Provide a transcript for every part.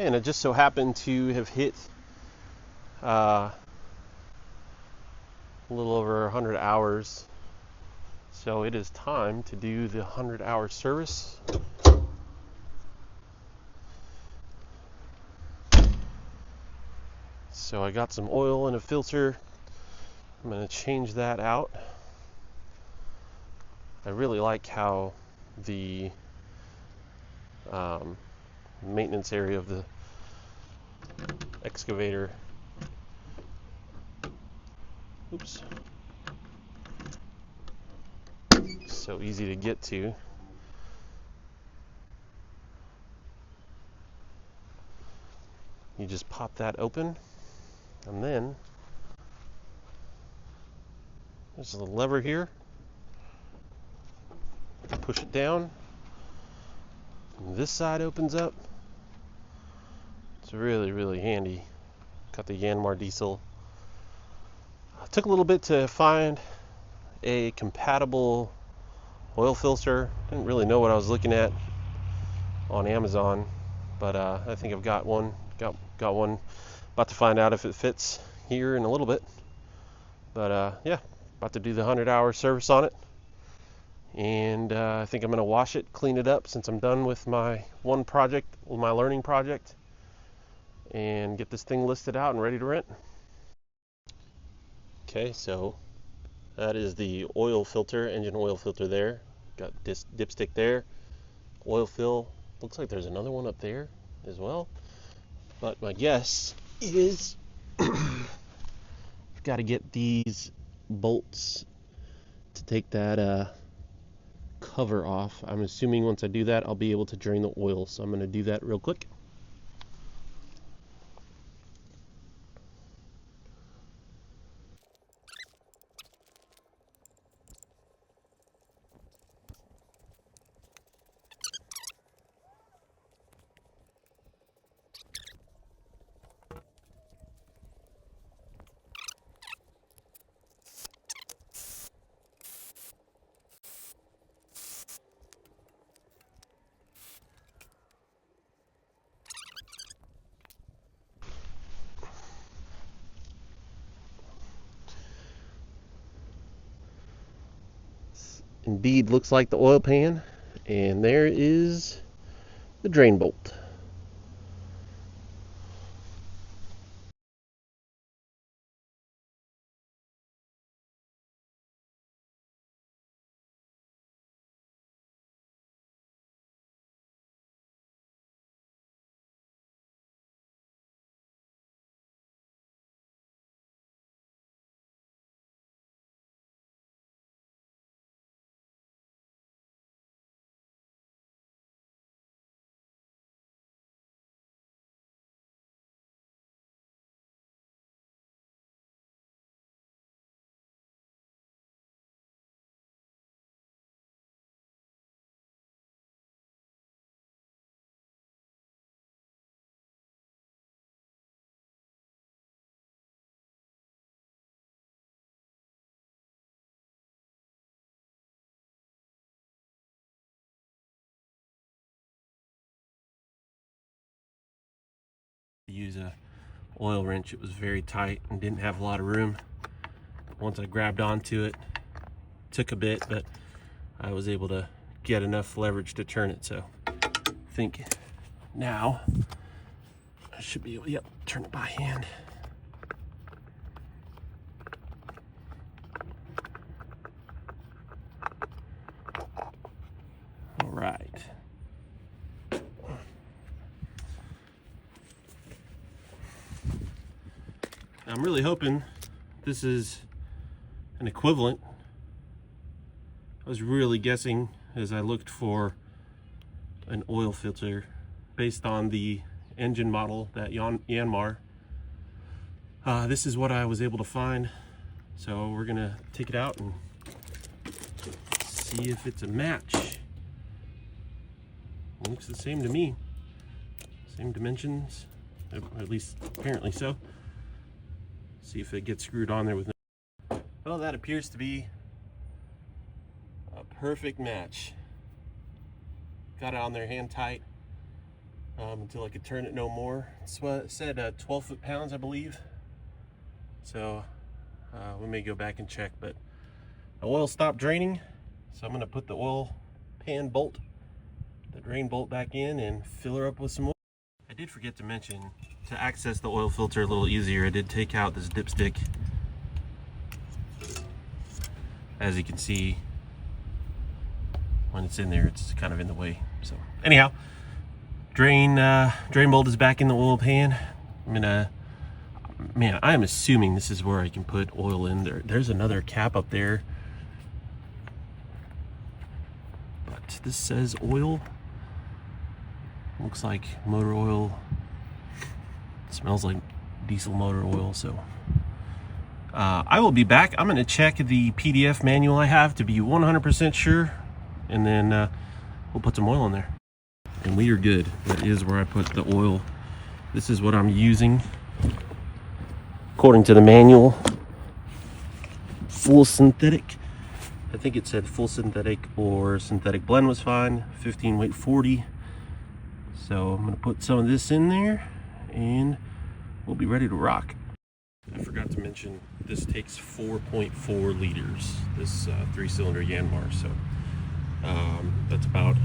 And it just so happened to have hit a little over 100 hours. So it is time to do the 100-hour service. So I got some oil in a filter. I'm going to change that out. I really like how the maintenance area of the excavator, so easy to get to. You just pop that open, and then there's a lever here. Push it down. And this side opens up. It's really, really handy. Got the Yanmar diesel. It took a little bit to find a compatible oil filter. Didn't really know what I was looking at on Amazon, but I think I've got one. Got one. About to find out if it fits here in a little bit. But yeah, about to do the 100-hour service on it. And I think I'm going to wash it, clean it up since I'm done with my my learning project, and get this thing listed out and ready to rent. Okay, so that is the oil filter, engine oil filter there. Got this dipstick there, oil fill. Looks like there's another one up there as well. But my guess is I've got to get these bolts to take that cover off. I'm assuming once I do that, I'll be able to drain the oil. So I'm going to do that real quick. Indeed looks like the oil pan, and there is the drain bolt. Use a oil wrench. It was very tight and didn't have a lot of room. Once I grabbed onto it, took a bit, but I was able to get enough leverage to turn it. So I think now I should be able to turn it by hand. All right. I'm really hoping this is an equivalent. I was really guessing as I looked for an oil filter based on the engine model, that Yanmar. This is what I was able to find. So we're gonna take it out and see if it's a match. It looks the same to me. Same dimensions, at least apparently so. See if it gets screwed on there with no. Well, that appears to be a perfect match. Got it on there hand tight. until I could turn it no more. It's what it said, 12 foot-pounds, I believe. So we may go back and check, but the oil stopped draining. So I'm gonna put the oil pan bolt, the drain bolt back in and fill her up with some oil. I did forget to mention, to access the oil filter a little easier, I did take out this dipstick. As you can see, when it's in there, it's kind of in the way. So anyhow, drain bolt is back in the oil pan. Man, I'm assuming this is where I can put oil in there. There's another cap up there, but this says oil. Looks like motor oil. It smells like diesel motor oil. So I will be back. I'm going to check the PDF manual I have to be 100% sure, and then we'll put some oil in there. And we are good. That is where I put the oil. This is what I'm using according to the manual. Full synthetic. I think it said full synthetic or synthetic blend was fine. 15 weight 40. So I'm going to put some of this in there and we'll be ready to rock. I forgot to mention this takes 4.4 liters, this 3-cylinder Yanmar. So that's about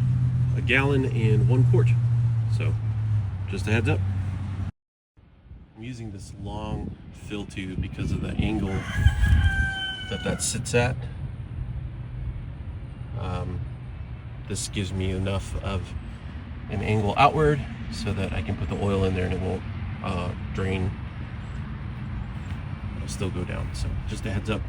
a gallon and 1 quart. So just a heads up. I'm using this long fill tube because of the angle that sits at. This gives me enough of an angle outward so that I can put the oil in there and it won't drain. It'll still go down. So just a heads up.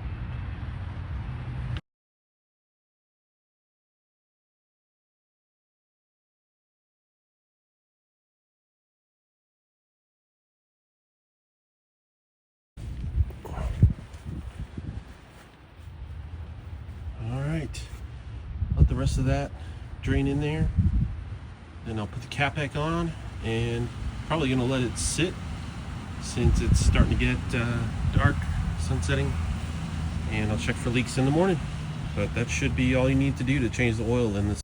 Alright, let the rest of that drain in there. Then I'll put the cap back on and probably gonna let it sit since it's starting to get dark, sun setting, and I'll check for leaks in the morning. But that should be all you need to do to change the oil in this.